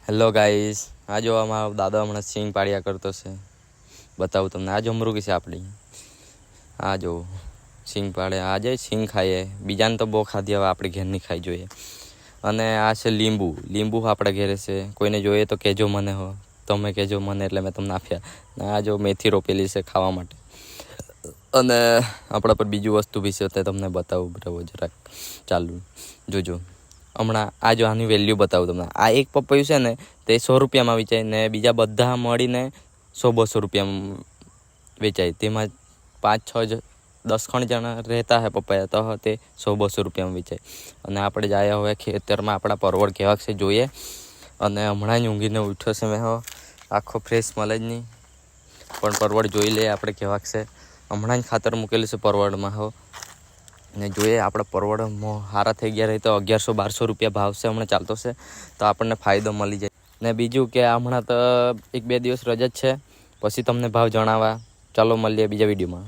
Hello guys, આ જો અમારો દાદા હમણાં સિંગ પાડ્યા કરતો છે. બતાવું તમને. આ જો મૃગી છે આપણી. આ જો સિંગ પાડે. આજે સિંગ ખાઈએ. બીજાને તો બહુ ખાધી, હવે આપણે ઘેરની ખાઈ જોઈએ. અને આ છે લીંબુ. લીંબુ આપણા ઘેરે છે. કોઈને જોઈએ તો કહેજો મને. તમે કહેજો મને એટલે મેં તમને આપ્યા. આ જો મેથી રોપેલી છે ખાવા માટે. અને આપણા પર બીજું વસ્તુ બી છે તે તમને બતાવું બરાબર જરાક. ચાલુ જોજો. હમણાં આ જો આની વેલ્યુ બતાવું તમને. આ એક પપૈયું છે ને તે 100 રૂપિયામાં વેચાય ને બીજા બધા મળીને 100-200 રૂપિયામાં વેચાય. તેમાં 5-6 10 ખણ જણા રહેતા હે પપૈયા તો તે 100-200 રૂપિયામાં વેચાય. અને આપણે જાય હવે ખેતરમાં આપણા પરવળ કેવાક છે જોઈએ. અને હમણાં જ ઊંઘીને ઉઠ્યો છે મેં આખો ફ્રેશ મળે જ નહીં, પણ પરવળ જોઈ લઈએ આપણે કેવાક છે. હમણાં જ ખાતર મૂકેલું છે પરવળમાં ને જોઈએ આપણા પરવળમાં સારા થઈ ગયા રહે તો 1100-1200 રૂપિયા ભાવ છે હમણાં ચાલતો છે, તો આપણને ફાયદો મળી જાય. ને બીજું કે હમણાં તો 1-2 દિવસ રજા જ છે, પછી તમને ભાવ જણાવવા. ચાલો મળીએ બીજા વિડીયોમાં.